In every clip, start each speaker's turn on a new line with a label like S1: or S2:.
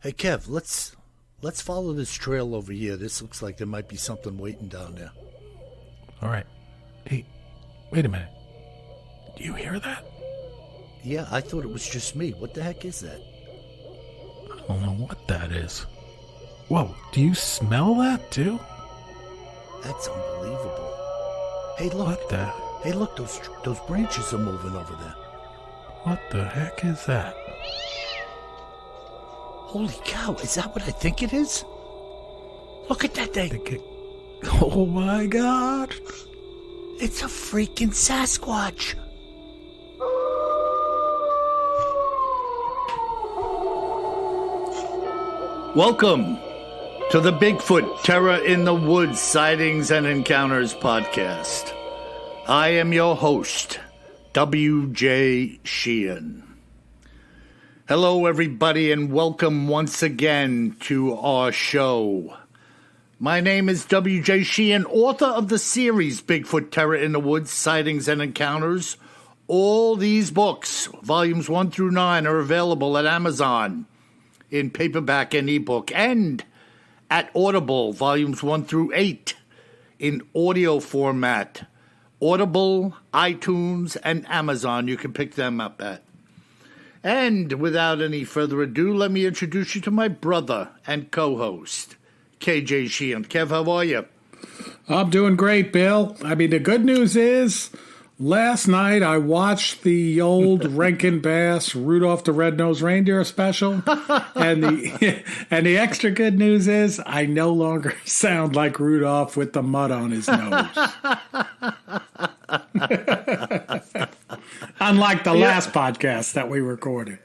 S1: Hey Kev, let's follow this trail over here. This looks like there might be something waiting down there.
S2: All right. Hey, wait a minute. Do you hear that?
S1: Yeah, I thought it was just me. What the heck is that?
S2: I don't know what that is. Whoa, do you smell that too?
S1: That's unbelievable. Hey, look.
S2: What the?
S1: Hey, look, those branches are moving over there.
S2: What the heck is that?
S1: Holy cow, is that what I think it is? Look at that thing.
S2: Oh my God.
S1: It's a freaking Sasquatch. Welcome to the Bigfoot Terror in the Woods Sightings and Encounters podcast. I am your host, W.J. Sheehan. Hello, everybody, and welcome once again to our show. My name is W.J. Sheehan, author of the series Bigfoot Terror in the Woods Sightings and Encounters. All these books, volumes 1 through 9, are available at Amazon in paperback and ebook, and at Audible, volumes 1 through 8, in audio format. Audible, iTunes, and Amazon, you can pick them up at. And without any further ado, let me introduce you to my brother and co-host, KJ Sheehan. Kev, how are you?
S3: I'm doing great, Bill. I mean, the good news is, last night I watched the old Rankin Bass Rudolph the Red-Nosed Reindeer special, and the extra good news is I no longer sound like Rudolph with the mud on his nose. Unlike the last podcast that we recorded.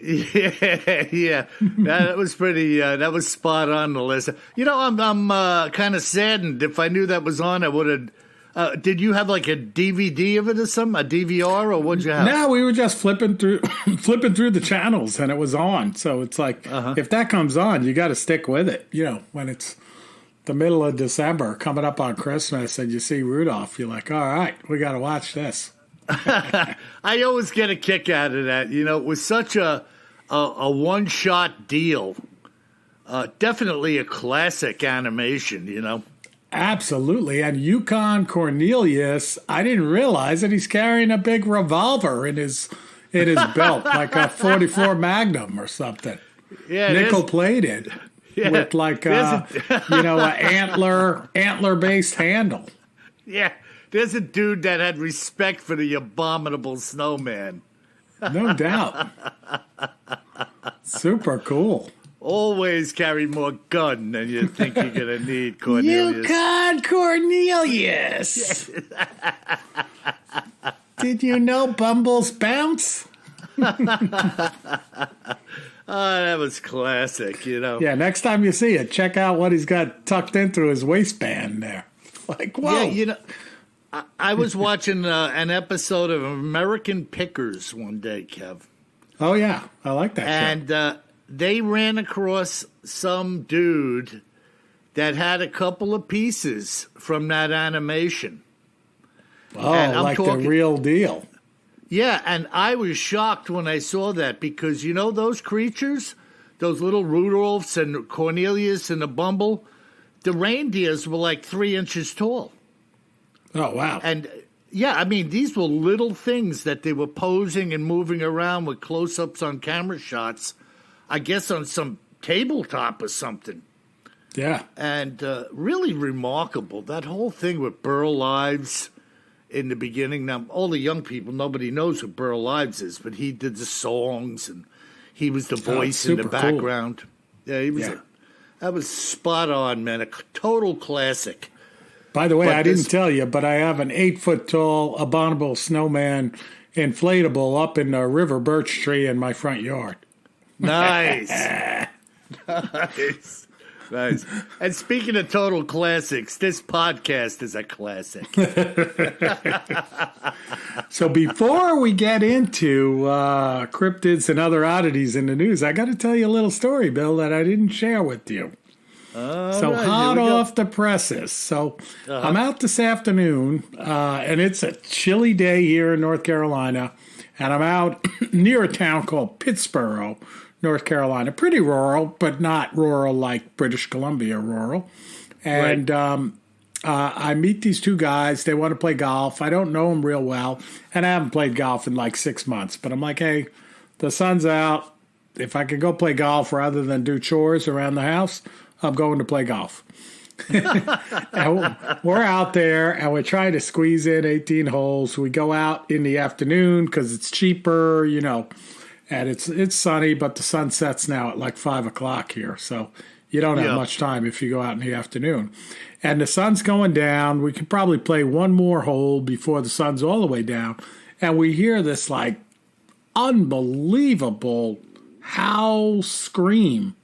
S1: Yeah. That was pretty. That was spot on the list. You know, I'm kind of saddened. If I knew that was on, I would have. Did you have like a DVD of it or something, a DVR, or what'd you have?
S3: No, we were just flipping through the channels, and it was on. So it's like, if that comes on, you got to stick with it. You know, when it's the middle of December, coming up on Christmas, and you see Rudolph, you're like, all right, we got to watch this.
S1: I always get a kick out of that. You know, it was such a one-shot deal. Definitely a classic animation, you know.
S3: Absolutely. And Yukon Cornelius, I didn't realize that he's carrying a big revolver in his belt, like a 44 Magnum or something.
S1: Yeah,
S3: nickel-plated with like an antler-based handle.
S1: Yeah, there's a dude that had respect for the abominable snowman.
S3: No doubt. Super cool.
S1: Always carry more gun than you think you're going to need, Cornelius.
S3: Yukon Cornelius! Did you know Bumbles bounce?
S1: That was classic, you know.
S3: Yeah, next time you see it, check out what he's got tucked into his waistband there. Like, whoa.
S1: Yeah, you know, I was watching an episode of American Pickers one day, Kev.
S3: Oh, yeah. I like that show.
S1: And they ran across some dude that had a couple of pieces from that animation.
S3: Oh, like the real deal.
S1: Yeah, and I was shocked when I saw that because, you know, those creatures, those little Rudolphs and Cornelius and the Bumble, the reindeers were like 3 inches tall.
S3: Oh, wow.
S1: And, yeah, I mean, these were little things that they were posing and moving around with close-ups on camera shots, I guess on some tabletop or something.
S3: Yeah.
S1: And really remarkable. That whole thing with Burl Ives in the beginning. Now, all the young people, nobody knows who Burl Ives is, but he did the songs, and he was the voice in the background. Cool. Yeah, he was. That was spot on, man. A total classic.
S3: By the way, I didn't tell you, but I have an 8-foot-tall abominable snowman inflatable up in a river birch tree in my front yard.
S1: Nice. Nice. Nice. And speaking of total classics, this podcast is a classic.
S3: So before we get into cryptids and other oddities in the news, I got to tell you a little story, Bill, that I didn't share with you. Hot off the presses. So I'm out this afternoon, and it's a chilly day here in North Carolina, and I'm out near a town called Pittsboro, North Carolina. Pretty rural, but not rural like British Columbia rural. And I meet these two guys. They want to play golf. I don't know them real well, and I haven't played golf in like 6 months. But I'm like, hey, the sun's out. If I could go play golf rather than do chores around the house, I'm going to play golf. And we're out there, and we're trying to squeeze in 18 holes. We go out in the afternoon because it's cheaper, and it's sunny, but the sun sets now at like 5 o'clock here. So you don't have much time if you go out in the afternoon. And the sun's going down. We could probably play one more hole before the sun's all the way down. And we hear this like unbelievable howl scream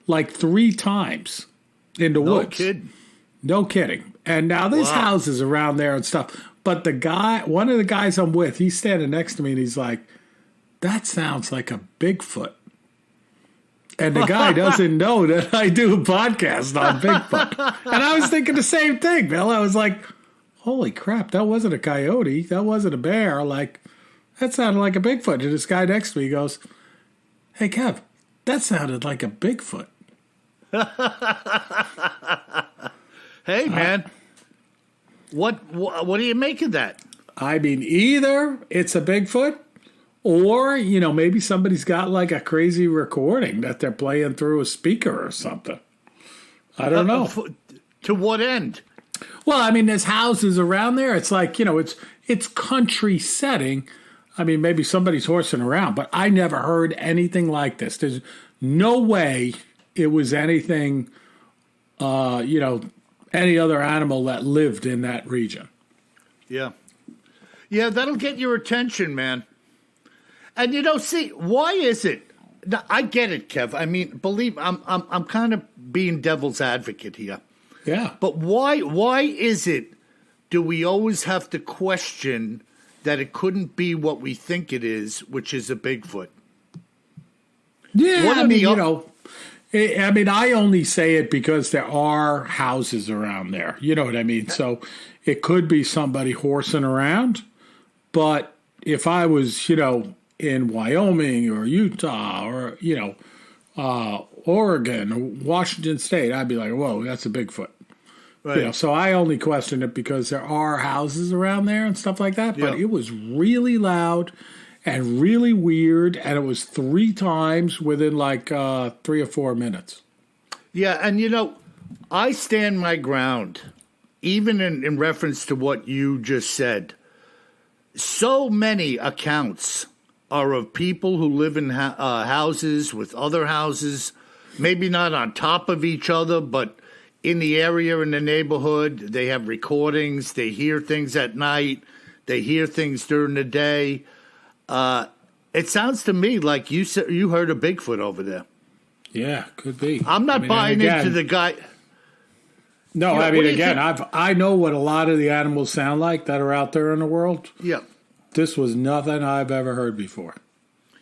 S3: like 3 times in the woods. No kidding. And now there's houses around there and stuff. But one of the guys I'm with, he's standing next to me and he's like, that sounds like a Bigfoot. And the guy doesn't know that I do a podcast on Bigfoot. And I was thinking the same thing, Bill. I was like, holy crap, that wasn't a coyote. That wasn't a bear. Like, that sounded like a Bigfoot. And this guy next to me goes, hey, Kev, that sounded like a Bigfoot.
S1: Hey, man. What do you make of that?
S3: I mean, either it's a Bigfoot or, maybe somebody's got like a crazy recording that they're playing through a speaker or something. I don't know.
S1: To what end?
S3: Well, I mean, there's houses around there. It's like, it's country setting. I mean, maybe somebody's horsing around, but I never heard anything like this. There's no way it was anything, any other animal that lived in that region.
S1: Yeah. Yeah, that'll get your attention, man. And see, why is it? Now, I get it, Kev. I mean, believe I'm kind of being devil's advocate here.
S3: Yeah.
S1: But why is it do we always have to question that it couldn't be what we think it is, which is a Bigfoot?
S3: Yeah, I mean, I only say it because there are houses around there. You know what I mean? So it could be somebody horsing around. But if I was, in Wyoming or Utah or, Oregon or Washington State, I'd be like, whoa, that's a Bigfoot. Right. So I only question it because there are houses around there and stuff like that. But it was really loud and really weird, and it was 3 times within like 3 or 4 minutes.
S1: Yeah, and I stand my ground, even in reference to what you just said. So many accounts are of people who live in houses with other houses, maybe not on top of each other, but in the area, in the neighborhood. They have recordings. They hear things at night. They hear things during the day. It sounds to me like you heard a Bigfoot over there.
S3: Yeah, could be.
S1: I'm not buying into the guy.
S3: No, I know what a lot of the animals sound like that are out there in the world.
S1: Yeah.
S3: This was nothing I've ever heard before.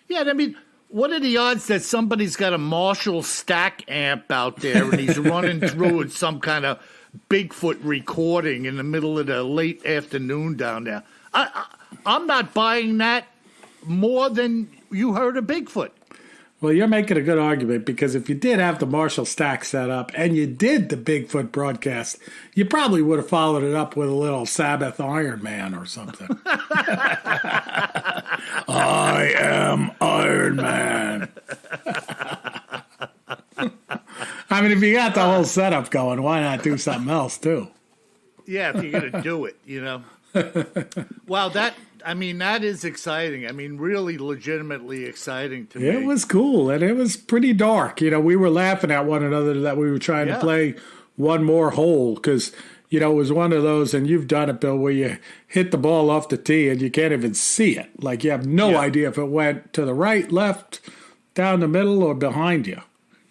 S1: Yeah, I mean, what are the odds that somebody's got a Marshall stack amp out there and he's running through some kind of Bigfoot recording in the middle of the late afternoon down there? I'm not buying that more than you heard a Bigfoot.
S3: Well, you're making a good argument because if you did have the Marshall stack set up and you did the Bigfoot broadcast, you probably would have followed it up with a little Sabbath Iron Man or something. I am Iron Man. I mean, if you got the whole setup going, why not do something else too?
S1: Yeah, if you're going to do it, Wow, that is exciting. I mean, really legitimately exciting to me.
S3: It was cool, and it was pretty dark. We were laughing at one another that we were trying to play one more hole because, it was one of those, and you've done it, Bill, where you hit the ball off the tee and you can't even see it. Like you have no idea if it went to the right, left, down the middle, or behind you.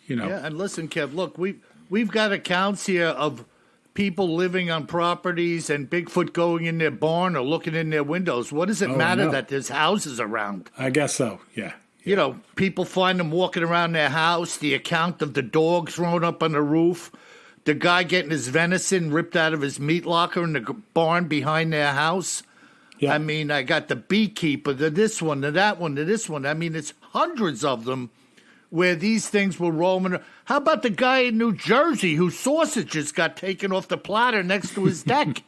S1: Yeah, and listen, Kev, look, we've got accounts here of people living on properties and Bigfoot going in their barn or looking in their windows. What does it matter that there's houses around?
S3: I guess so, yeah.
S1: People find them walking around their house, the account of the dog thrown up on the roof, the guy getting his venison ripped out of his meat locker in the barn behind their house. Yeah. I mean, I got the beekeeper, the this one, the that one, the this one. I mean, it's hundreds of them where these things were roaming. How about the guy in New Jersey whose sausages got taken off the platter next to his deck?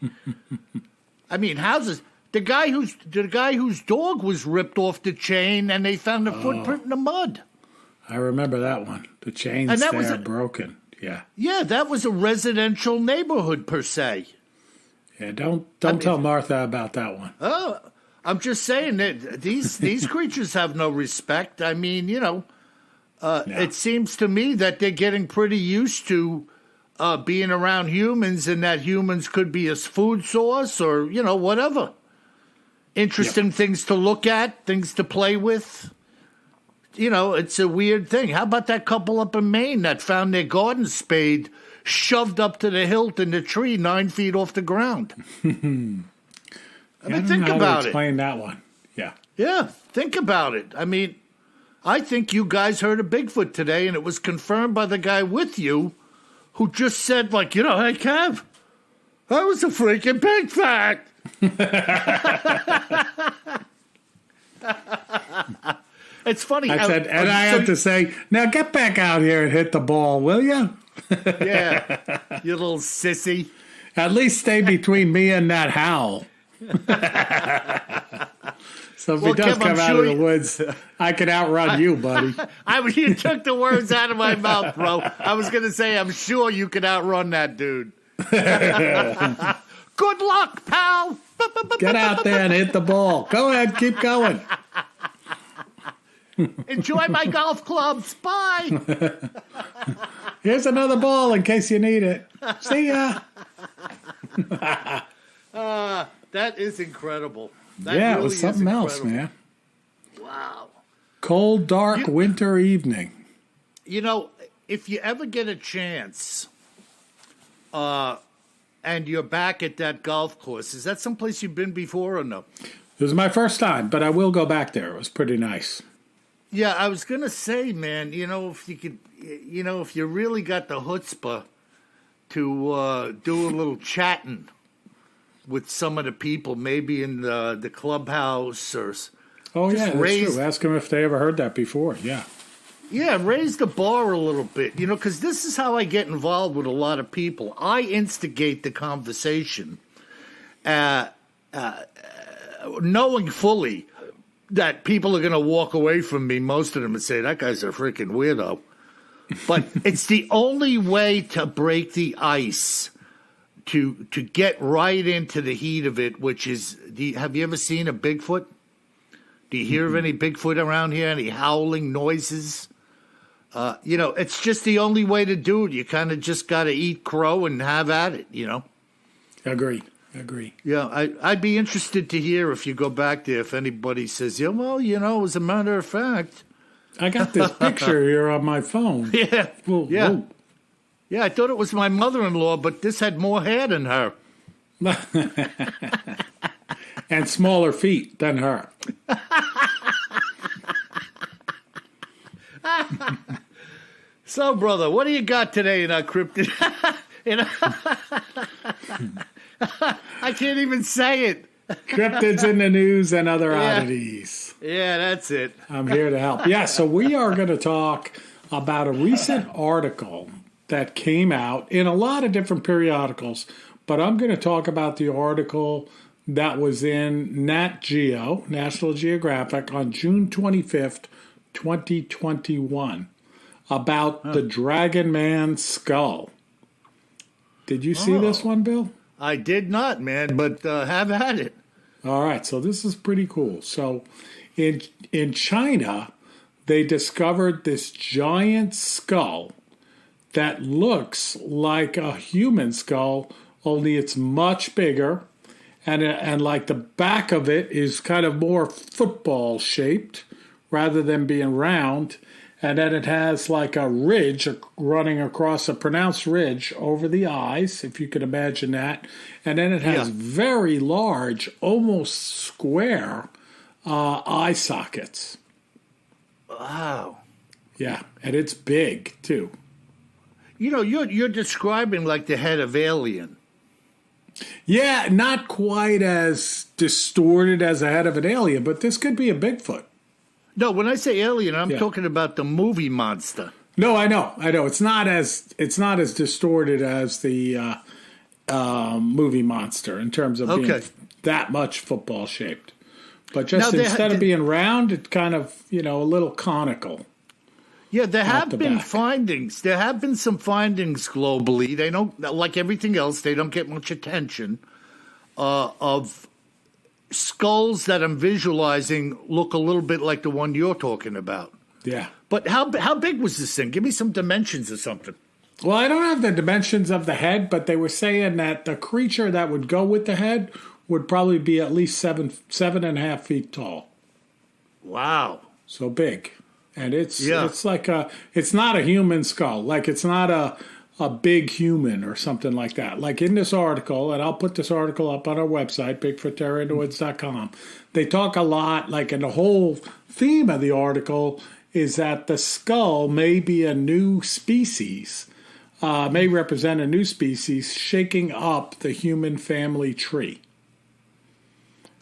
S1: I mean, houses. The guy whose dog was ripped off the chain, and they found a footprint in the mud.
S3: I remember that one. The chain's there broken. Yeah.
S1: Yeah, that was a residential neighborhood per se.
S3: Yeah, don't tell Martha about that one.
S1: Oh, I'm just saying that these creatures have no respect. I mean, it seems to me that they're getting pretty used to being around humans, and that humans could be a food source or whatever. Interesting things to look at, things to play with. It's a weird thing. How about that couple up in Maine that found their garden spade shoved up to the hilt in the tree 9 feet off the ground? Think about it.
S3: Explain that one. Yeah.
S1: Yeah, think about it. I mean, I think you guys heard of Bigfoot today, and it was confirmed by the guy with you who just said, hey, Kev, that was a freaking Bigfoot. It's funny.
S3: I said, and I had to say, now get back out here and hit the ball, will you?
S1: Yeah, you little sissy.
S3: At least stay between me and that howl. So if he does come out of the woods, I can outrun you, buddy.
S1: You took the words out of my mouth, bro. I was going to say, I'm sure you could outrun that dude. Good luck, pal.
S3: Get out there and hit the ball. Go ahead, keep going.
S1: Enjoy my golf clubs. Bye.
S3: Here's another ball in case you need it. See ya.
S1: That is incredible. That
S3: really
S1: it was something
S3: else, man.
S1: Wow.
S3: Cold, dark winter evening.
S1: If you ever get a chance, and you're back at that golf course, is that someplace you've been before or no?
S3: It was my first time, but I will go back there. It was pretty nice.
S1: Yeah, I was going to say, man, if you could, if you really got the chutzpah to do a little chatting with some of the people, maybe in the clubhouse or...
S3: Oh, yeah, that's true. Ask them if they ever heard that before, yeah.
S1: Yeah, raise the bar a little bit, because this is how I get involved with a lot of people. I instigate the conversation, knowing fully that people are going to walk away from me, most of them, and say, that guy's a freaking weirdo. But it's the only way to break the ice, to get right into the heat of it, which is, have you ever seen a Bigfoot? Do you hear of any Bigfoot around here? Any howling noises? It's just the only way to do it. You kind of just got to eat crow and have at it,
S3: Agree.
S1: Yeah, I'd be interested to hear if you go back there, if anybody says, yeah, well, as a matter of fact.
S3: I got this picture here on my phone.
S1: Yeah.
S3: Whoa,
S1: yeah.
S3: Whoa.
S1: Yeah, I thought it was my mother-in-law, but this had more hair than her.
S3: And smaller feet than her.
S1: So, brother, what do you got today in our cryptid? I can't even say it.
S3: Cryptids in the news and other oddities.
S1: Yeah, that's it.
S3: I'm here to help. Yeah, so we are going to talk about a recent article that came out in a lot of different periodicals, but I'm going to talk about the article that was in Nat Geo, National Geographic, on June 25th, 2021, about the Dragon Man skull. Did you see this one, Bill?
S1: I did not, man, but have at it.
S3: All right, so this is pretty cool. So in China, they discovered this giant skull that looks like a human skull, only it's much bigger. And like the back of it is kind of more football shaped rather than being round. And then it has like a ridge running across, a pronounced ridge over the eyes, if you could imagine that. And then it has very large, almost square eye sockets.
S1: Wow.
S3: Yeah, and it's big too.
S1: You're describing like the head of Alien.
S3: Yeah, not quite as distorted as the head of an alien, but this could be a Bigfoot.
S1: No, when I say alien, I'm talking about the movie monster.
S3: No, I know. It's not as distorted as the movie monster in terms of being that much football shaped. But just instead of being round, it's kind of a little conical.
S1: Yeah, there have been findings. There have been some findings globally. They don't, like everything else, they don't get much attention. Of skulls that I'm visualizing look a little bit like the one you're talking about.
S3: Yeah.
S1: But how big was this thing? Give me some dimensions or something.
S3: Well, I don't have the dimensions of the head, but they were saying that the creature that would go with the head would probably be at least 7.5 feet tall.
S1: Wow.
S3: So big. And it's like it's not a human skull. Like it's not a big human or something like that. Like in this article, and I'll put this article up on our website, BigfootTerraInTheWoods.com, they talk a lot, like, and the whole theme of the article is that the skull may be a new species, may represent a new species shaking up the human family tree.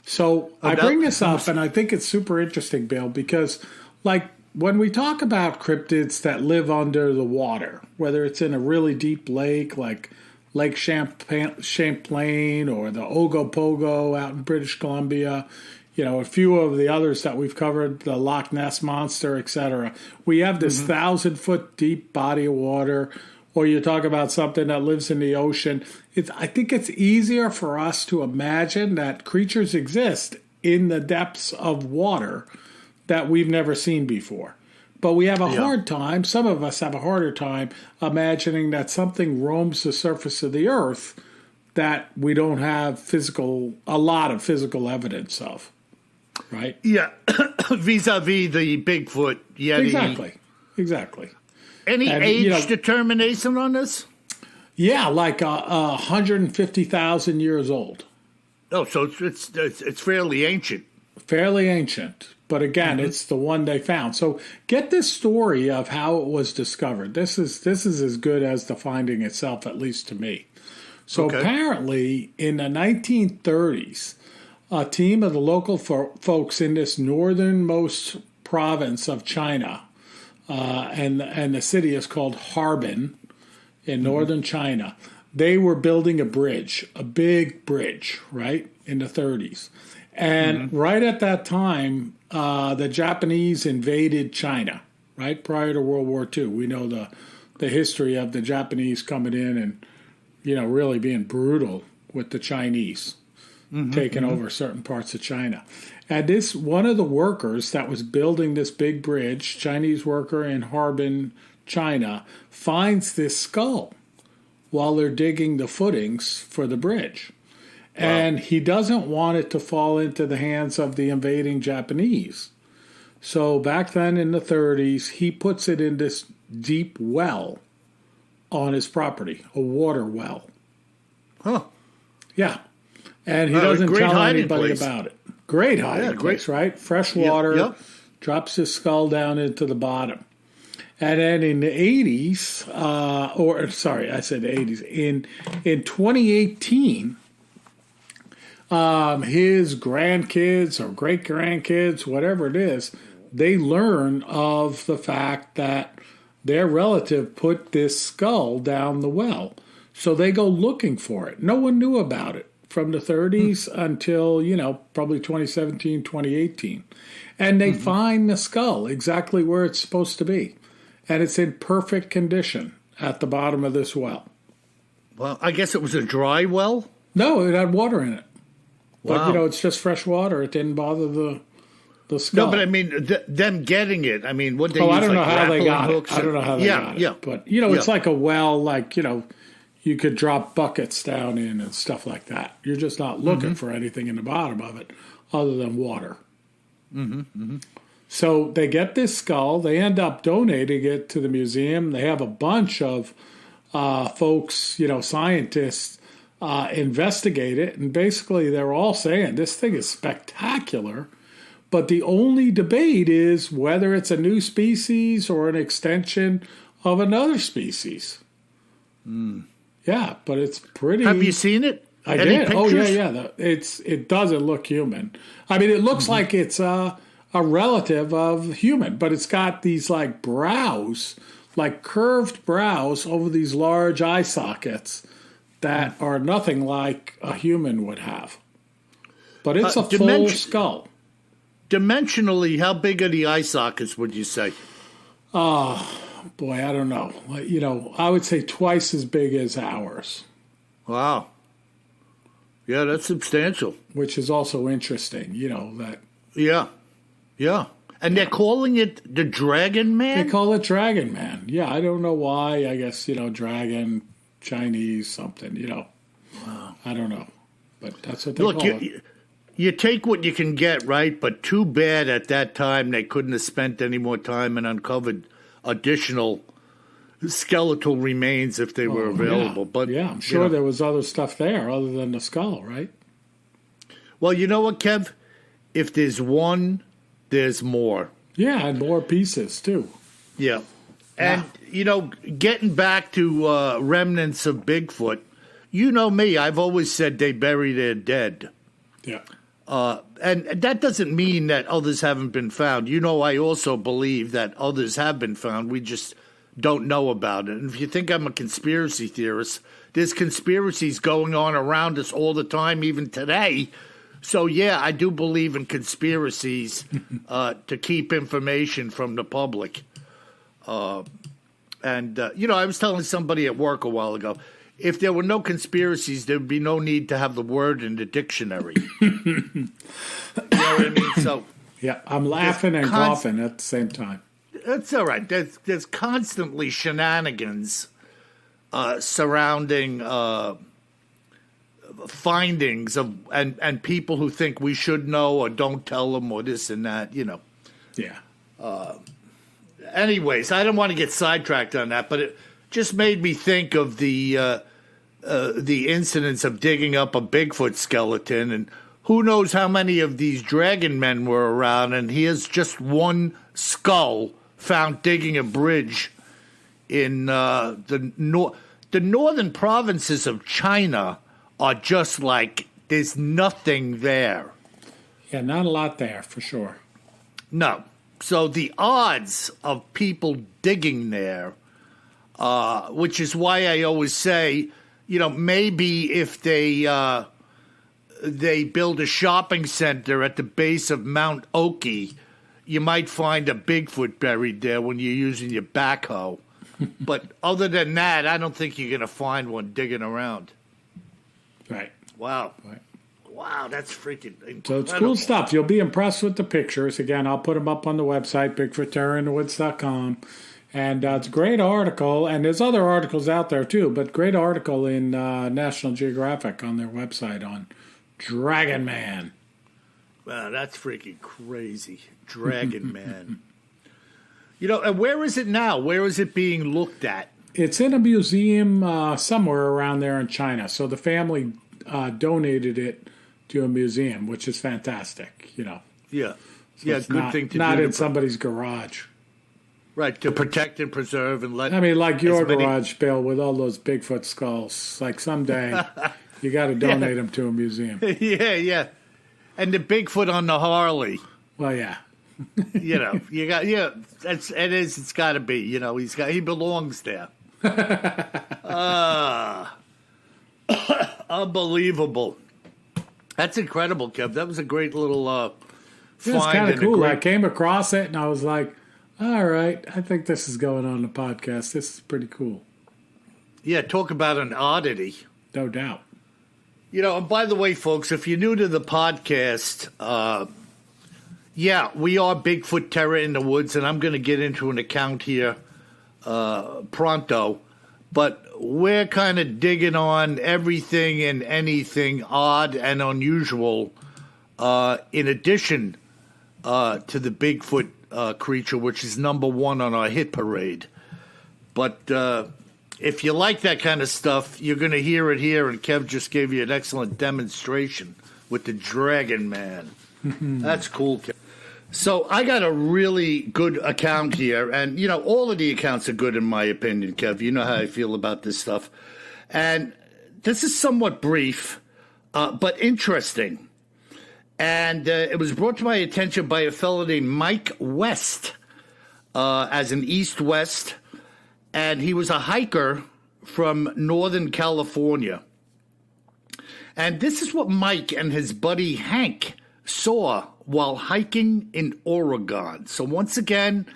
S3: So I bring this up, and I think it's super interesting, Bill, because, like, when we talk about cryptids that live under the water, whether it's in a really deep lake like Lake Champlain or the Ogopogo out in British Columbia, a few of the others that we've covered, the Loch Ness Monster, etc., we have this 1,000-foot deep body of water, or you talk about something that lives in the ocean. I think it's easier for us to imagine that creatures exist in the depths of water that we've never seen before. But we have a hard time, some of us have a harder time, imagining that something roams the surface of the earth that we don't have a lot of physical evidence of. Right?
S1: Yeah. Vis-a-vis the Bigfoot Yeti.
S3: Exactly.
S1: Any age determination on this?
S3: Yeah, like 150,000 years old.
S1: Oh, so it's fairly ancient.
S3: Fairly ancient. But again, it's the one they found. So get this story of how it was discovered. This is as good as the finding itself, at least to me. So apparently, in the 1930s, a team of the local folks in this northernmost province of China, and the city is called Harbin in northern China, they were building a big bridge, right, in the 30s. And right at that time, the Japanese invaded China, right, prior to World War II. We know the history of the Japanese coming in and, really being brutal with the Chinese, taking over certain parts of China. And one of the workers that was building this big bridge, Chinese worker in Harbin, China, finds this skull while they're digging the footings for the bridge. Wow. And he doesn't want it to fall into the hands of the invading Japanese. So back then in the 30s, he puts it in this deep well on his property, a water well.
S1: Huh.
S3: Yeah. And he doesn't tell anybody about it. Great hiding place, right? Fresh water, drops his skull down into the bottom. And then in the 80s, I said the 80s, in 2018, his grandkids or great-grandkids, whatever it is, they learn of the fact that their relative put this skull down the well. So they go looking for it. No one knew about it from the 30s until, probably 2017, 2018. And they find the skull exactly where it's supposed to be. And it's in perfect condition at the bottom of this well.
S1: Well, I guess it was a dry well?
S3: No, it had water in it.
S1: Wow.
S3: But, it's just fresh water. It didn't bother the skull.
S1: No, but I mean, them getting it, I mean, what they use,
S3: I don't know
S1: like
S3: how they got
S1: hooks?
S3: it. I don't know how they got it. But, it's like a well, like, you could drop buckets down in and stuff like that. You're just not looking for anything in the bottom of it other than water. So they get this skull. They end up donating it to the museum. They have a bunch of folks, scientists, investigate it. And basically they're all saying this thing is spectacular. But the only debate is whether it's a new species or an extension of another species. Yeah, but it's pretty...
S1: Have you seen it?
S3: I did. Pictures? Oh, yeah. It doesn't look human. I mean, it looks like it's a a relative of human, but it's got these like brows, like curved brows over these large eye sockets that are nothing like a human would have. But it's a full skull.
S1: Dimensionally, how big are the eye sockets, would you say?
S3: Oh, boy, I don't know. I would say twice as big as ours.
S1: Wow. Yeah, that's substantial.
S3: Which is also interesting, that.
S1: Yeah. Yeah. And they're calling it the Dragon Man?
S3: They call it Dragon Man. Yeah, I don't know why. I guess, dragon, Chinese, something, Wow. I don't know. But that's what they call it.
S1: You take what you can get, right? But too bad at that time they couldn't have spent any more time and uncovered additional skeletal remains if they were available.
S3: Yeah.
S1: But
S3: I'm sure there was other stuff there other than the skull, right?
S1: Well, you know what, Kev? If there's one, there's more.
S3: Yeah, and more pieces, too.
S1: Yeah. And, getting back to remnants of Bigfoot, you know me, I've always said they bury their dead.
S3: Yeah.
S1: And that doesn't mean that others haven't been found. I also believe that others have been found. We just don't know about it. And if you think I'm a conspiracy theorist, there's conspiracies going on around us all the time, even today. So, yeah, I do believe in conspiracies to keep information from the public. I was telling somebody at work a while ago, if there were no conspiracies, there would be no need to have the word in the dictionary. You know what I mean? So,
S3: yeah, I'm laughing and coughing at the same time.
S1: That's all right. There's constantly shenanigans surrounding findings of and people who think we should know or don't tell them or this and that.
S3: Yeah.
S1: Anyways, I don't want to get sidetracked on that, but it just made me think of the incidents of digging up a Bigfoot skeleton, and who knows how many of these dragon men were around, and here's just one skull found digging a bridge in the northern provinces of China are just like there's nothing there.
S3: Yeah, not a lot there for sure.
S1: No. So the odds of people digging there, which is why I always say, maybe if they build a shopping center at the base of Mount Oki, you might find a Bigfoot buried there when you're using your backhoe. But other than that, I don't think you're going to find one digging around.
S3: Right.
S1: Wow.
S3: Right.
S1: Wow, that's freaking incredible.
S3: So it's cool stuff. You'll be impressed with the pictures. Again, I'll put them up on the website, BigfootTerraInTheWoods.com. And it's a great article, and there's other articles out there too, but great article in National Geographic on their website on Dragon Man.
S1: Wow, that's freaking crazy. Dragon Man. And where is it now? Where is it being looked at?
S3: It's in a museum somewhere around there in China. So the family donated it to a museum, which is fantastic,
S1: Yeah.
S3: So
S1: yeah, good thing to do.
S3: Not in somebody's garage.
S1: Right, to protect and preserve and let...
S3: I mean, like your garage, Bill, with all those Bigfoot skulls. Like someday you got to donate them to a museum.
S1: Yeah. And the Bigfoot on the Harley.
S3: Well, yeah.
S1: You got... Yeah, it's got to be. He belongs there. Unbelievable. That's incredible, Kev. That was a great little find.
S3: It's kind of cool. I came across it and I was like, all right, I think this is going on the podcast. This is pretty cool.
S1: Yeah, talk about an oddity.
S3: No doubt.
S1: And by the way, folks, if you're new to the podcast, we are Bigfoot Terror in the Woods, and I'm going to get into an account here pronto. But we're kind of digging on everything and anything odd and unusual in addition to the Bigfoot creature, which is number one on our hit parade. But if you like that kind of stuff, you're going to hear it here, and Kev just gave you an excellent demonstration with the Dragon Man. That's cool, Kev. So I got a really good account here, and, all of the accounts are good in my opinion, Kev. You know how I feel about this stuff. And this is somewhat brief, but interesting. And it was brought to my attention by a fellow named Mike West, as an East-West, and he was a hiker from Northern California. And this is what Mike and his buddy Hank saw while hiking in Oregon. So once again,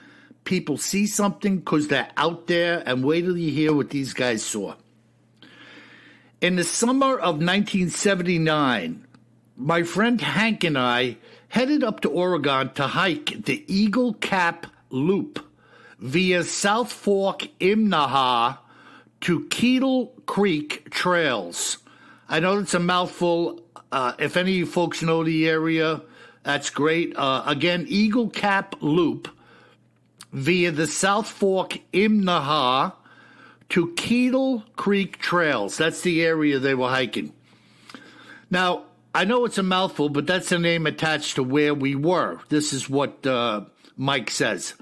S1: people see something because they're out there, and wait till you hear what these guys saw. In the summer of 1979, my friend Hank and I headed up to Oregon to hike the Eagle Cap Loop via South Fork Imnaha to Kettle Creek Trails. I know it's a mouthful. If any of you folks know the area, that's great. Again, Eagle Cap Loop via the South Fork Imnaha to Kettle Creek Trails. That's the area they were hiking. Now, I know it's a mouthful, but that's the name attached to where we were. This is what Mike says.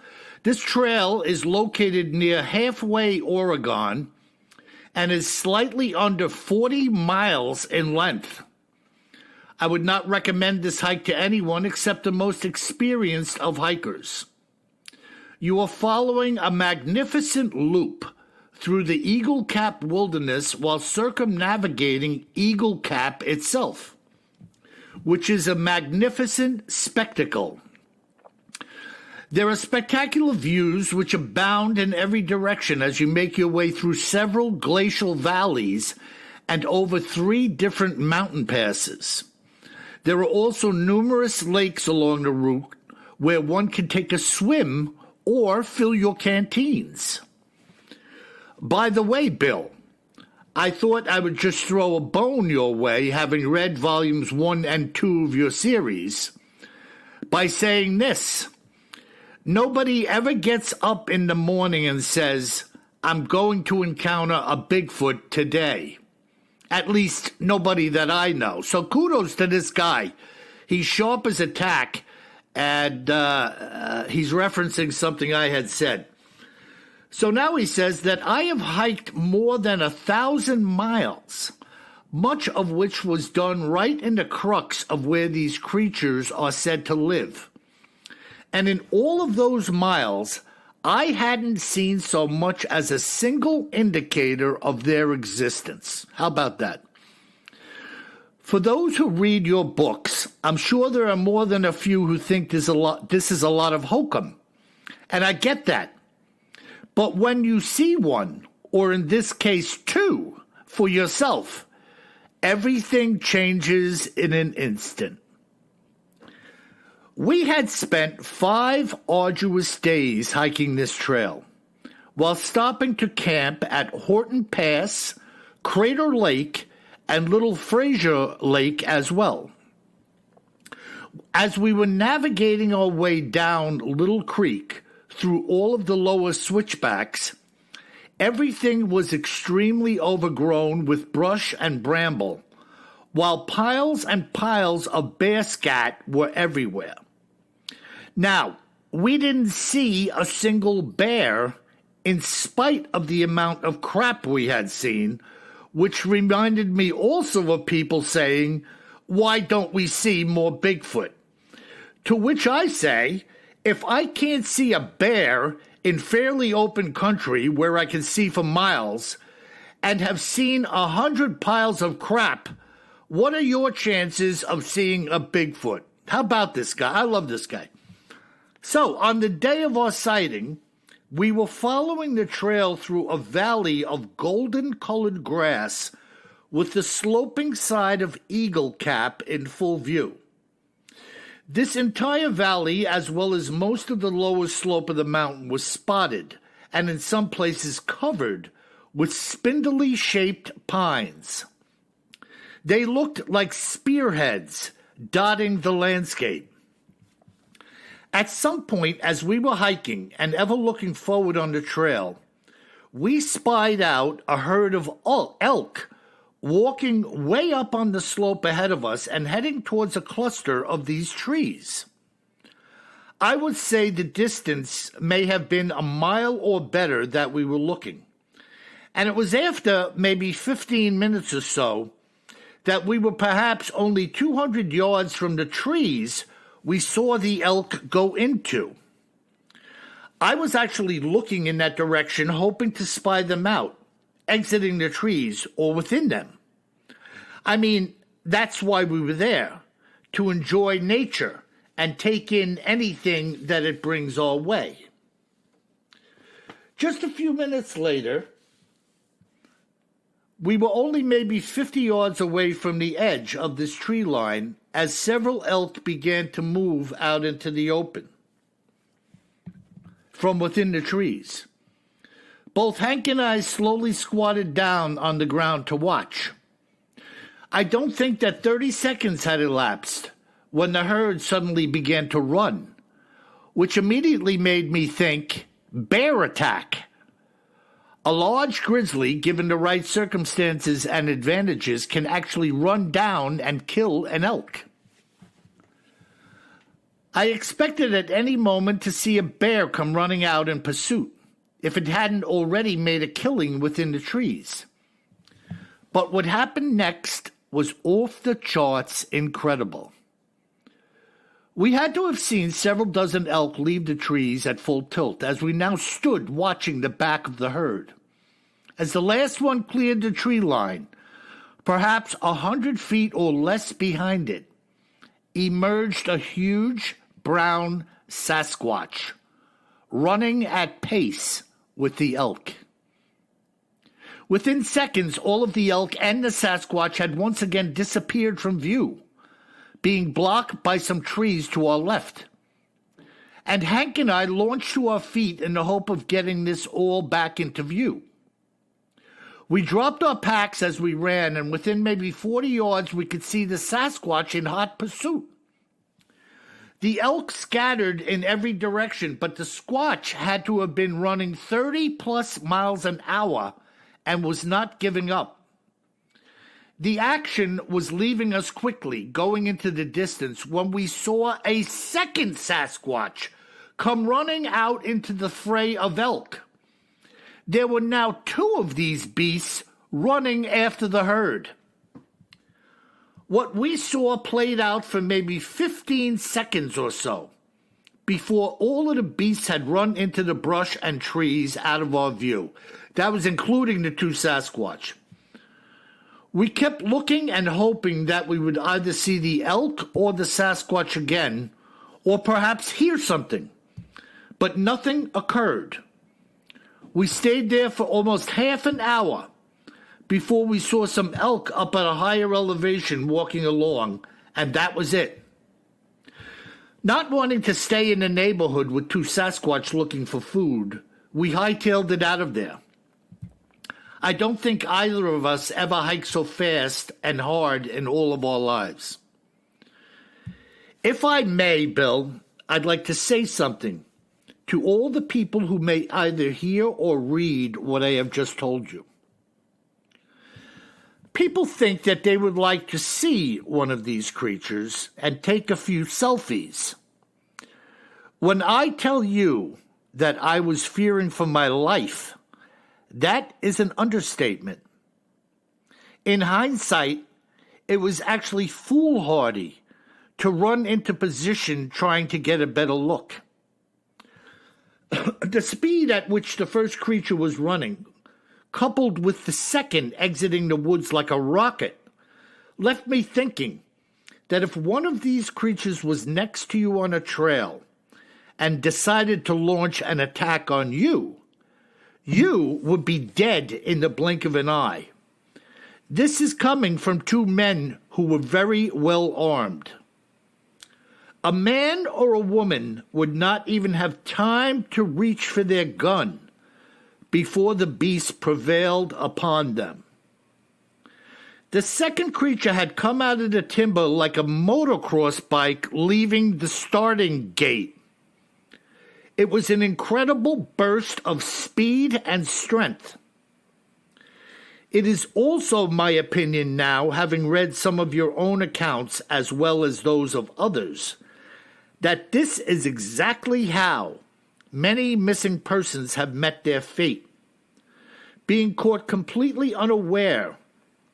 S1: This trail is located near halfway Oregon and is slightly under 40 miles in length. I would not recommend this hike to anyone except the most experienced of hikers. You are following a magnificent loop through the Eagle Cap Wilderness while circumnavigating Eagle Cap itself, which is a magnificent spectacle. There are spectacular views which abound in every direction as you make your way through several glacial valleys and over 3 different mountain passes. There are also numerous lakes along the route where one can take a swim or fill your canteens. By the way, Bill, I thought I would just throw a bone your way, having read volumes 1 and 2 of your series, by saying this. Nobody ever gets up in the morning and says, I'm going to encounter a Bigfoot today. At least nobody that I know. So kudos to this guy. He's sharp as a tack, and he's referencing something I had said. So now he says that I have hiked more than 1,000 miles, much of which was done right in the crux of where these creatures are said to live. And in all of those miles, I hadn't seen so much as a single indicator of their existence. How about that? For those who read your books, I'm sure there are more than a few who think this is a lot of hokum. And I get that. But when you see one, or in this case 2, for yourself, everything changes in an instant. We had spent 5 arduous days hiking this trail, while stopping to camp at Horton Pass, Crater Lake, and Little Fraser Lake as well. As we were navigating our way down Little Creek through all of the lower switchbacks, everything was extremely overgrown with brush and bramble, while piles and piles of bear scat were everywhere. Now, we didn't see a single bear in spite of the amount of crap we had seen, which reminded me also of people saying, why don't we see more Bigfoot? To which I say, if I can't see a bear in fairly open country where I can see for miles and have seen 100 piles of crap, what are your chances of seeing a Bigfoot? How about this guy? I love this guy. So, on the day of our sighting, we were following the trail through a valley of golden-colored grass with the sloping side of Eagle Cap in full view. This entire valley, as well as most of the lower slope of the mountain, was spotted and in some places covered with spindly-shaped pines. They looked like spearheads dotting the landscape. At some point, as we were hiking and ever looking forward on the trail, we spied out a herd of elk walking way up on the slope ahead of us and heading towards a cluster of these trees. I would say the distance may have been a mile or better that we were looking. And it was after maybe 15 minutes or so that we were perhaps only 200 yards from the trees we saw the elk go into. I was actually looking in that direction, hoping to spy them out, exiting the trees or within them. I mean, that's why we were there, to enjoy nature and take in anything that it brings our way. Just a few minutes later, we were only maybe 50 yards away from the edge of this tree line as several elk began to move out into the open from within the trees. Both Hank and I slowly squatted down on the ground to watch. I don't think that 30 seconds had elapsed when the herd suddenly began to run, which immediately made me think, bear attack. A large grizzly, given the right circumstances and advantages, can actually run down and kill an elk. I expected at any moment to see a bear come running out in pursuit, if it hadn't already made a killing within the trees. But what happened next was off the charts incredible. We had to have seen several dozen elk leave the trees at full tilt as we now stood watching the back of the herd. As the last one cleared the tree line, perhaps 100 feet or less behind it, emerged a huge brown Sasquatch, running at pace with the elk. Within seconds, all of the elk and the Sasquatch had once again disappeared from view, being blocked by some trees to our left. And Hank and I launched to our feet in the hope of getting this all back into view. We dropped our packs as we ran, and within maybe 40 yards we could see the Sasquatch in hot pursuit. The elk scattered in every direction, but the Squatch had to have been running 30-plus miles an hour and was not giving up. The action was leaving us quickly, going into the distance, when we saw a second Sasquatch come running out into the fray of elk. There were now 2 of these beasts running after the herd. What we saw played out for maybe 15 seconds or so before all of the beasts had run into the brush and trees out of our view. That was including the 2 Sasquatch. We kept looking and hoping that we would either see the elk or the Sasquatch again, or perhaps hear something. But nothing occurred. We stayed there for almost half an hour before we saw some elk up at a higher elevation walking along, and that was it. Not wanting to stay in the neighborhood with 2 Sasquatch looking for food, we hightailed it out of there. I don't think either of us ever hiked so fast and hard in all of our lives. If I may, Bill, I'd like to say something to all the people who may either hear or read what I have just told you. People think that they would like to see one of these creatures and take a few selfies. When I tell you that I was fearing for my life, that is an understatement. In hindsight, it was actually foolhardy to run into position trying to get a better look. The speed at which the first creature was running, coupled with the second exiting the woods like a rocket, left me thinking that if one of these creatures was next to you on a trail and decided to launch an attack on you, you would be dead in the blink of an eye. This is coming from 2 men who were very well armed. A man or a woman would not even have time to reach for their gun before the beast prevailed upon them. The second creature had come out of the timber like a motocross bike leaving the starting gate. It was an incredible burst of speed and strength. It is also my opinion now, having read some of your own accounts as well as those of others, that this is exactly how many missing persons have met their fate, being caught completely unaware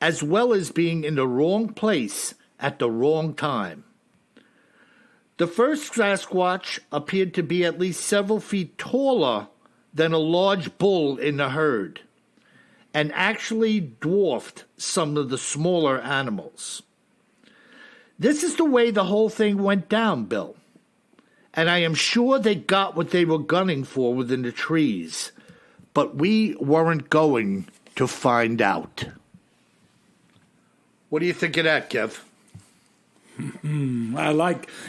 S1: as well as being in the wrong place at the wrong time. The first Sasquatch appeared to be at least several feet taller than a large bull in the herd, and actually dwarfed some of the smaller animals. This is the way the whole thing went down, Bill. And I am sure they got what they were gunning for within the trees, but we weren't going to find out. What do you think of that, Kev?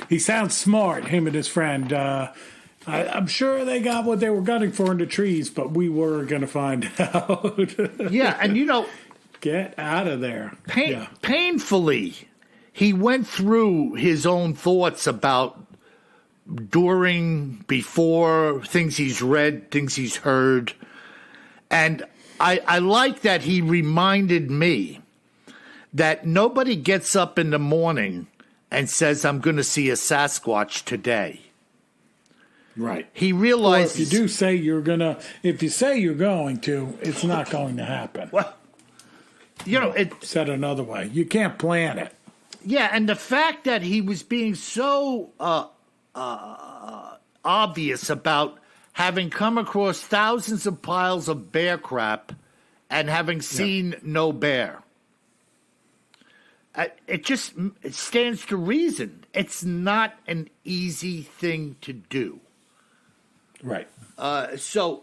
S3: He sounds smart, him and his friend. I'm sure they got what they were gunning for in the trees, but we were going to find out.
S1: Yeah, and
S3: get out of there.
S1: Painfully, he went through his own thoughts about during, before, things he's read, things he's heard. And I like that he reminded me that nobody gets up in the morning and says, I'm going to see a Sasquatch today.
S3: Right.
S1: He realizes...
S3: Or if you do say you're going to, if you say you're going to, it's not going to happen.
S1: Well,
S3: said another way, you can't plan it.
S1: Yeah, and the fact that he was being so obvious about having come across thousands of piles of bear crap and having seen no bear. It stands to reason. It's not an easy thing to do.
S3: Right.
S1: So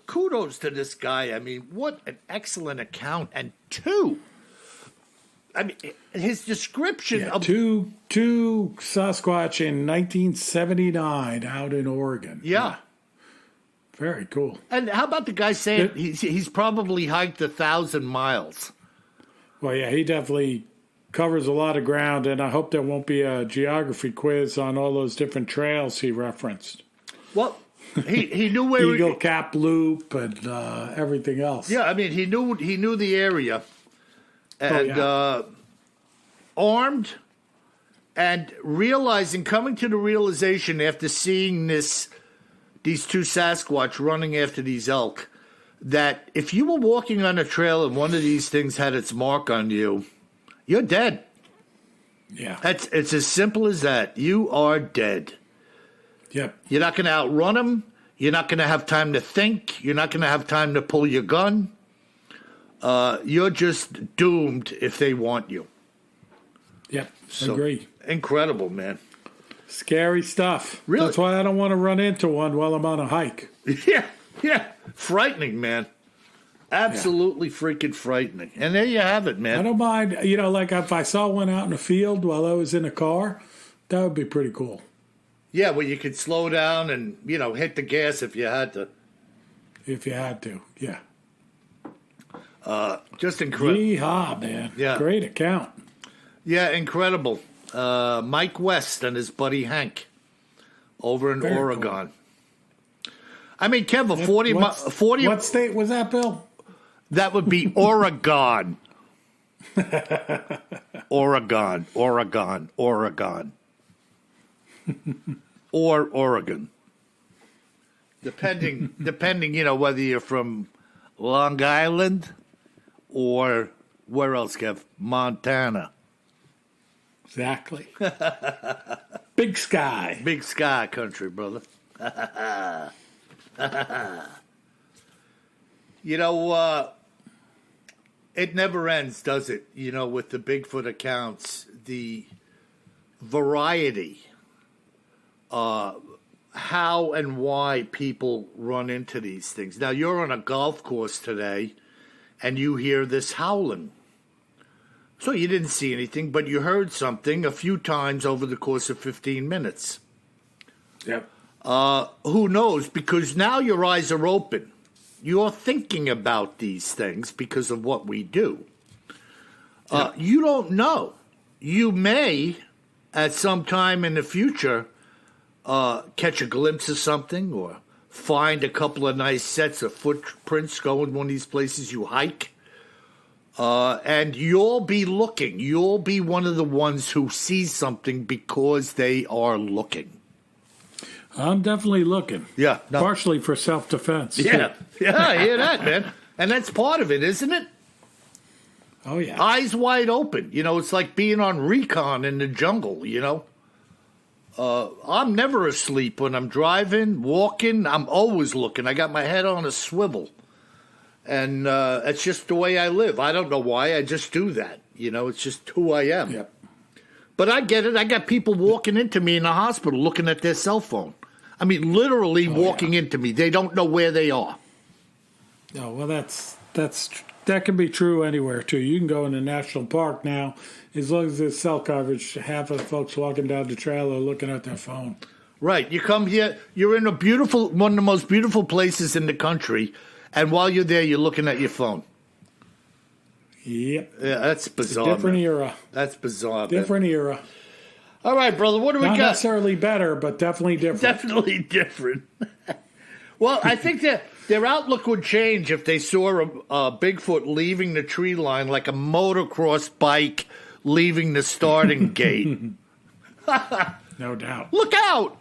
S1: kudos to this guy. I mean, what an excellent account. And his description of
S3: two Sasquatch in 1979 out in Oregon.
S1: Yeah.
S3: Very cool.
S1: And how about the guy saying he's probably hiked 1,000 miles?
S3: Well, yeah, he definitely covers a lot of ground, and I hope there won't be a geography quiz on all those different trails he referenced.
S1: Well, he knew where
S3: Eagle Cap Loop and everything else.
S1: Yeah, I mean he knew the area, and armed, and coming to the realization after seeing these two Sasquatch running after these elk, that if you were walking on a trail and one of these things had its mark on you, you're dead.
S3: Yeah.
S1: It's as simple as that. You are dead.
S3: Yep.
S1: You're not going to outrun them. You're not going to have time to think. You're not going to have time to pull your gun. You're just doomed if they want you.
S3: Yep. Agree.
S1: Incredible, man.
S3: Scary stuff.
S1: Really?
S3: That's why I don't want to run into one while I'm on a hike.
S1: Yeah. Frightening, man. Absolutely freaking frightening. And there you have it, man.
S3: I don't mind, like if I saw one out in the field while I was in a car, that would be pretty cool.
S1: Yeah, well, you could slow down and, hit the gas if you had to.
S3: If you had to, yeah.
S1: Just incredible.
S3: Yeehaw, man.
S1: Yeah.
S3: Great account.
S1: Yeah, incredible. Mike West and his buddy Hank over in Oregon. Cool. I mean, Kev, 40...
S3: What state was that, Bill?
S1: That would be Oregon. Oregon. Or Oregon. Depending, whether you're from Long Island or where else, Kev? Montana.
S3: Exactly. Big sky.
S1: Big sky country, brother. It never ends, does it? With the Bigfoot accounts, the variety, how and why people run into these things. Now, you're on a golf course today, and you hear this howling. So you didn't see anything, but you heard something a few times over the course of 15 minutes.
S3: Yep.
S1: Who knows? Because now your eyes are open. You're thinking about these things because of what we do. You don't know. You may, at some time in the future, catch a glimpse of something or find a couple of nice sets of footprints going one of these places you hike. And you'll be looking. You'll be one of the ones who sees something because they are looking.
S3: I'm definitely looking.
S1: Yeah. No.
S3: Partially for self-defense.
S1: Yeah. Yeah, I hear that, man. And that's part of it, isn't it?
S3: Oh, yeah.
S1: Eyes wide open. It's like being on recon in the jungle, I'm never asleep when I'm driving, walking. I'm always looking. I got my head on a swivel. And it's just the way I live. I don't know why. I just do that. It's just who I am.
S3: Yep.
S1: But I get it. I got people walking into me in the hospital looking at their cell phone. I mean, literally walking into me. They don't know where they are.
S3: Oh, well, that can be true anywhere, too. You can go in a national park now. As long as there's cell coverage, half of the folks walking down the trail are looking at their phone.
S1: Right. You come here, you're in one of the most beautiful places in the country, and while you're there, you're looking at your phone.
S3: Yep.
S1: Yeah, that's bizarre.
S3: It's a different era.
S1: That's bizarre.
S3: Different era.
S1: All right, brother, what do we got?
S3: Not necessarily better, but definitely different.
S1: Definitely different. Well, I think that their outlook would change if they saw a Bigfoot leaving the tree line like a motocross bike leaving the starting gate.
S3: No doubt.
S1: Look out!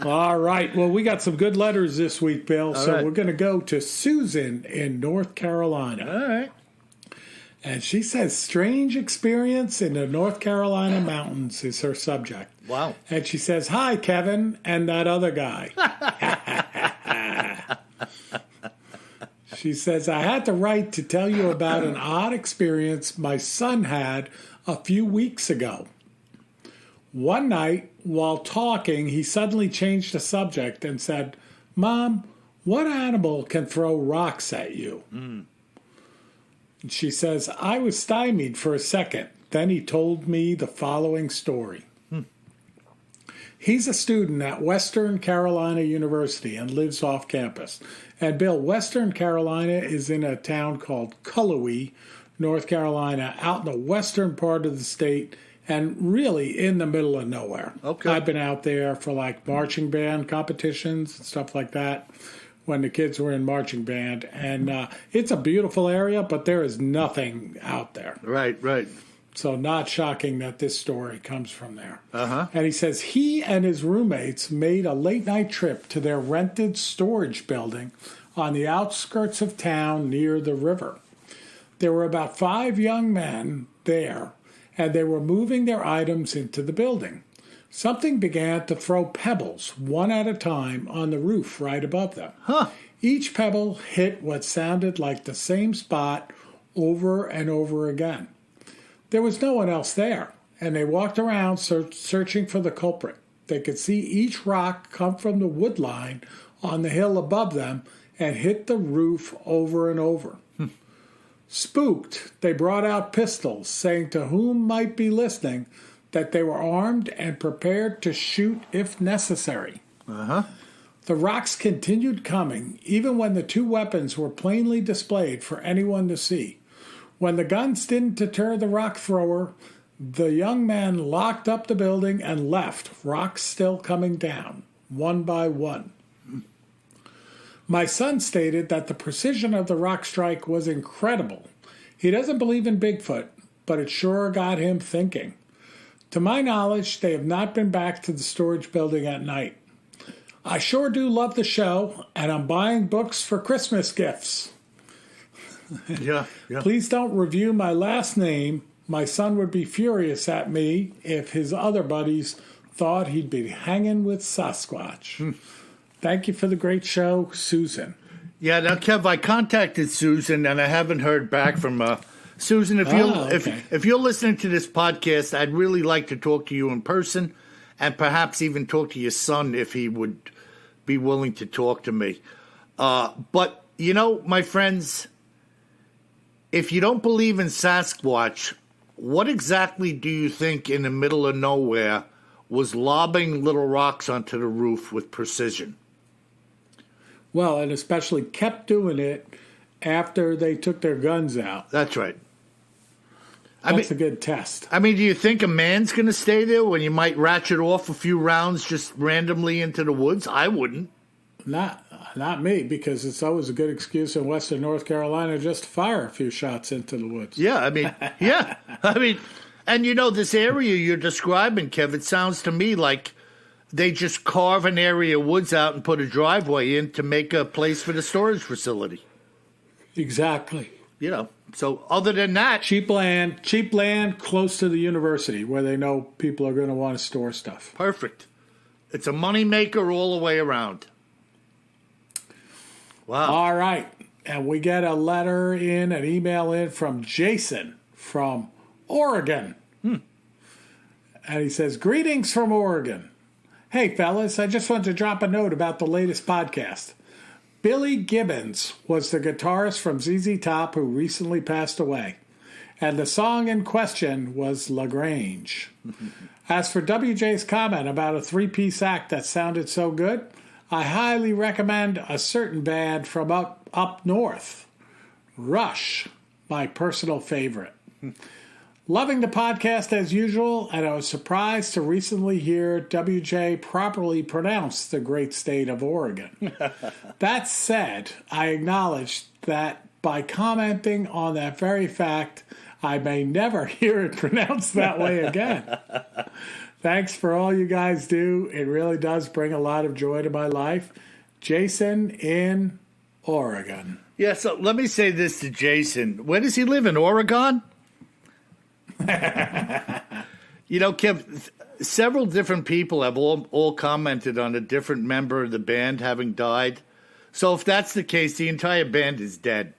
S3: All right. Well, we got some good letters this week, Bill.
S1: All
S3: so
S1: right.
S3: We're going to go to Susan in North Carolina.
S1: All right.
S3: And she says, strange experience in the North Carolina mountains is her subject.
S1: Wow.
S3: And she says, hi, Kevin, and that other guy. She says, I had to write to tell you about an odd experience my son had a few weeks ago. One night, while talking, he suddenly changed the subject and said, Mom, what animal can throw rocks at you? And she says, I was stymied for a second. Then he told me the following story. He's a student at Western Carolina University and lives off campus. And Bill, Western Carolina is in a town called Cullowhee, North Carolina, out in the western part of the state and really in the middle of nowhere.
S1: Okay.
S3: I've been out there for like marching band competitions and stuff like that when the kids were in marching band. And it's a beautiful area, but there is nothing out there.
S1: Right, right.
S3: So not shocking that this story comes from there.
S1: Uh-huh.
S3: And he says he and his roommates made a late-night trip to their rented storage building on the outskirts of town near the river. There were about 5 young men there, and they were moving their items into the building. Something began to throw pebbles, one at a time, on the roof right above them.
S1: Huh.
S3: Each pebble hit what sounded like the same spot over and over again. There was no one else there, and they walked around searching for the culprit. They could see each rock come from the wood line on the hill above them and hit the roof over and over. Spooked, they brought out pistols, saying to whom might be listening that they were armed and prepared to shoot if necessary.
S1: Uh-huh.
S3: The rocks continued coming, even when the 2 weapons were plainly displayed for anyone to see. When the guns didn't deter the rock thrower, the young man locked up the building and left, rocks still coming down, one by one. My son stated that the precision of the rock strike was incredible. He doesn't believe in Bigfoot, but it sure got him thinking. To my knowledge, they have not been back to the storage building at night. I sure do love the show, and I'm buying books for Christmas gifts.
S1: Yeah, yeah.
S3: Please don't review my last name. My son would be furious at me if his other buddies thought he'd be hanging with Sasquatch. Thank you for the great show, Susan.
S1: Yeah, now, Kev, I contacted Susan, and I haven't heard back from her. Susan, if you're listening to this podcast, I'd really like to talk to you in person and perhaps even talk to your son if he would be willing to talk to me. But, my friends, if you don't believe in Sasquatch, what exactly do you think in the middle of nowhere was lobbing little rocks onto the roof with precision?
S3: Well, and especially kept doing it after they took their guns out.
S1: That's right.
S3: That's a good test.
S1: I mean, do you think a man's going to stay there when you might ratchet off a few rounds just randomly into the woods? I wouldn't.
S3: Not me, because it's always a good excuse in Western North Carolina just to fire a few shots into the woods.
S1: Yeah, and this area you're describing, Kev, it sounds to me like they just carve an area of woods out and put a driveway in to make a place for the storage facility.
S3: Exactly.
S1: So other than that,
S3: cheap land close to the university where they know people are going to want to store stuff.
S1: Perfect. It's a moneymaker all the way around. Wow.
S3: All right. And we get an email in from Jason from Oregon. And he says, greetings from Oregon. Hey, fellas, I just want to drop a note about the latest podcast. Billy Gibbons was the guitarist from ZZ Top who recently passed away. And the song in question was LaGrange. As for WJ's comment about a three-piece act that sounded so good, I highly recommend a certain band from up north. Rush, my personal favorite. Loving the podcast as usual, and I was surprised to recently hear WJ properly pronounce the great state of Oregon. That said, I acknowledge that by commenting on that very fact, I may never hear it pronounced that way again. Thanks for all you guys do. It really does bring a lot of joy to my life. Jason in Oregon.
S1: Yeah, so let me say this to Jason. Where does he live, in Oregon? Kev, several different people have all commented on a different member of the band having died. So if that's the case, the entire band is dead.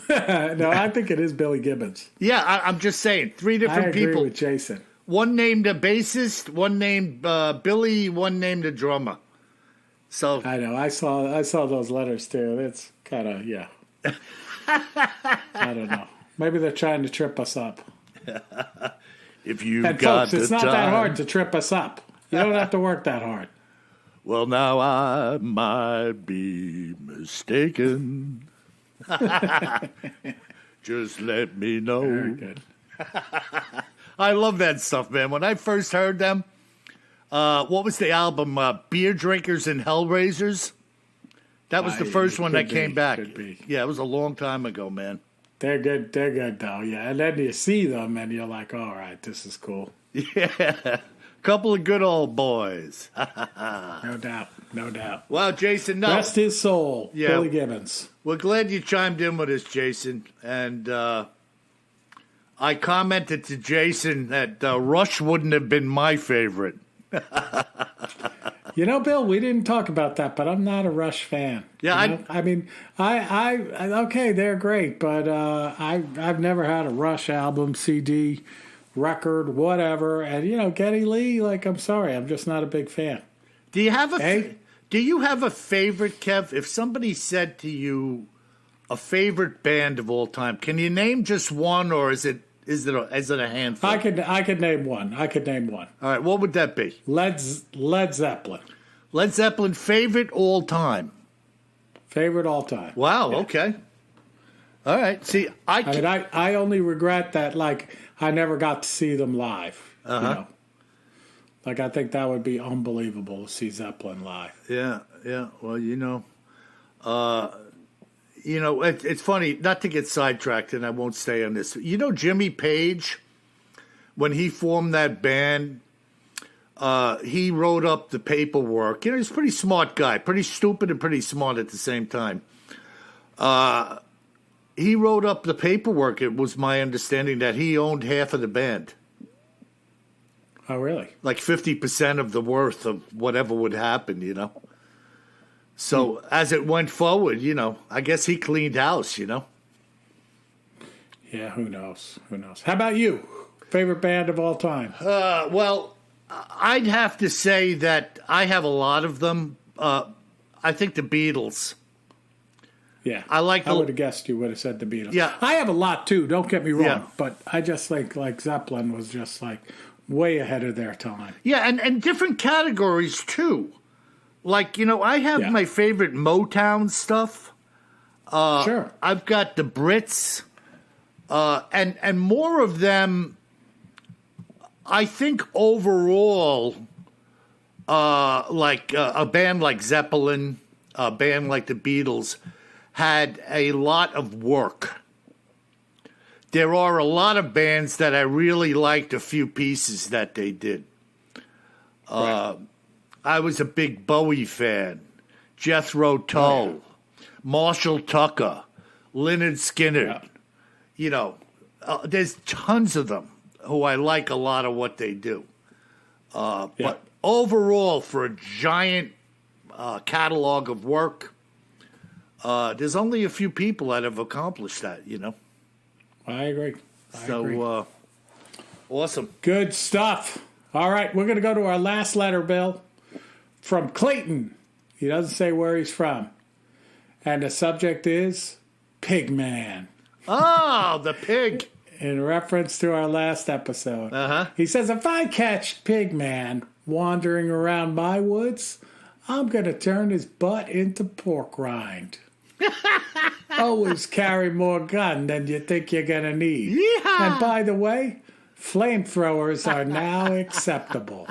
S3: No, I think it is Billy Gibbons.
S1: Yeah, I'm just saying. Three different people.
S3: I agree with Jason.
S1: One named a bassist, one named Billy, one named a drummer. So
S3: I know. I saw those letters too. It's kind of, yeah. I don't know. Maybe they're trying to trip us up.
S1: If you
S3: and
S1: got
S3: folks, it's not
S1: time.
S3: that hard to trip us up. You don't have to work that hard.
S1: Well, now I might be mistaken. Just let me know.
S3: Very good.
S1: I love that stuff, man. When I first heard them, what was the album? Beer Drinkers and Hellraisers? That was the first one that came back. Yeah, it was a long time ago, man.
S3: They're good. They're good, though. Yeah, and then you see them, and you're like, "All right, this is cool."
S1: Yeah, couple of good old boys.
S3: No doubt. No doubt.
S1: Wow, Jason. No.
S3: Rest his soul,
S1: Yeah.
S3: Billy Gibbons.
S1: We're glad you chimed in with us, Jason. And I commented to Jason that Rush wouldn't have been my favorite.
S3: Bill, we didn't talk about that, but I'm not a Rush fan.
S1: Yeah,
S3: I mean, I okay, they're great, but I've never had a Rush album, CD, record, whatever. And Geddy Lee, I'm sorry, I'm just not a big fan.
S1: Do you have a favorite, Kev? If somebody said to you a favorite band of all time, can you name just one, or is it a handful?
S3: I could name one. All
S1: right, what would that be?
S3: Led Zeppelin.
S1: Led Zeppelin, favorite all time.
S3: Favorite all time.
S1: Wow.
S3: Yeah.
S1: Okay. All right. See,
S3: I only regret that I never got to see them live. I think that would be unbelievable to see Zeppelin live.
S1: Yeah. Well, it's funny, not to get sidetracked, and I won't stay on this. Jimmy Page, when he formed that band, he wrote up the paperwork. He's a pretty smart guy, pretty stupid and pretty smart at the same time. He wrote up the paperwork. It was my understanding that he owned half of the band.
S3: Oh, really?
S1: Like 50% of the worth of whatever would happen, So as it went forward, I guess he cleaned house,
S3: Yeah, who knows? How about you? Favorite band of all time?
S1: Well, I'd have to say that I have a lot of them. I think the Beatles.
S3: Yeah,
S1: I
S3: would have guessed you would have said the Beatles.
S1: Yeah,
S3: I have a lot too. Don't get me wrong,
S1: yeah.
S3: But I just think Zeppelin was just way ahead of their time.
S1: Yeah, and different categories too. I have my favorite Motown stuff.
S3: Sure.
S1: I've got the Brits, and more of them. I think overall, a band like Zeppelin, a band like the Beatles, had a lot of work. There are a lot of bands that I really liked a few pieces that they did.
S3: Right.
S1: I was a big Bowie fan. Jethro Tull, Marshall Tucker, Lynyrd Skynyrd. You know, there's tons of them who I like a lot of what they do. But overall, for a giant catalog of work, there's only a few people that have accomplished that, you know.
S3: I agree.
S1: Awesome.
S3: Good stuff. All right, we're going to go to our last letter, Bill, from Clayton. He doesn't say where he's from. And the subject is Pigman.
S1: Oh, the pig.
S3: In reference to our last episode.
S1: Uh-huh.
S3: He says, if I catch Pigman wandering around my woods, I'm going to turn his butt into pork rind. Always carry more gun than you think you're going to need.
S1: Yeehaw!
S3: And by the way, flamethrowers are now acceptable.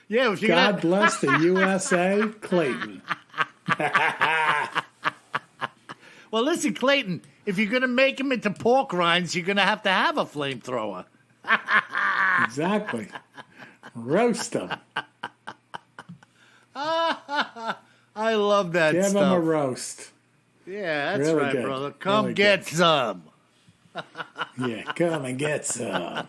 S1: Yeah,
S3: God bless the USA, Clayton.
S1: Well, listen, Clayton, if you're going to make him into pork rinds, you're going to have a flamethrower.
S3: Exactly. Roast him.
S1: I love that
S3: Give
S1: stuff.
S3: him a roast.
S1: Yeah, that's
S3: Really
S1: right,
S3: good.
S1: brother. Come
S3: Really
S1: get
S3: good.
S1: some.
S3: Yeah, come and get some.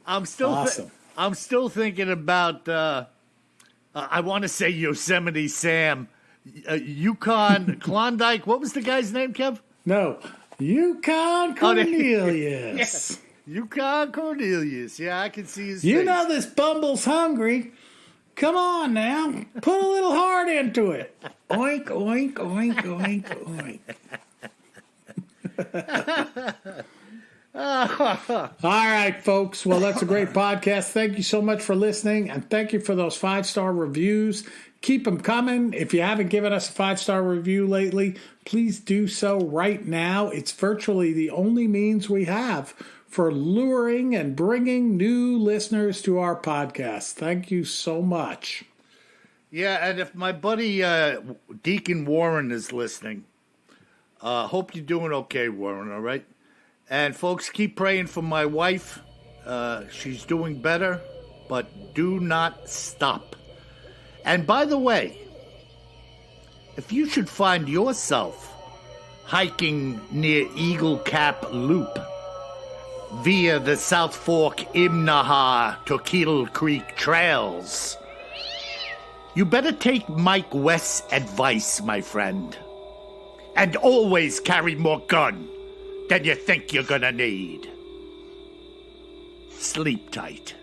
S1: I'm still
S3: Awesome.
S1: I'm still thinking about I want to say Yosemite Sam, Yukon Klondike. What was the guy's name, Kev?
S3: No, Yukon Cornelius.
S1: Yukon Cornelius. Yeah, I can see his
S3: You
S1: face.
S3: know this bumble's hungry. Come on now. Put a little heart into it. Oink, oink, oink, oink, oink. All right, folks. Well, that's a great podcast. Thank you so much for listening, and thank you for those 5-star reviews. Keep them coming. If you haven't given us a 5-star review lately, please do so right now. It's virtually the only means we have for luring and bringing new listeners to our podcast. Thank you so much.
S1: Yeah, and if my buddy Deacon Warren is listening, hope you're doing okay, Warren, all right? And folks, keep praying for my wife. She's doing better, but do not stop. And by the way, if you should find yourself hiking near Eagle Cap Loop via the South Fork Imnaha to Kettle Creek trails, you better take Mike West's advice, my friend, and always carry more gun than you think you're gonna need. Sleep tight.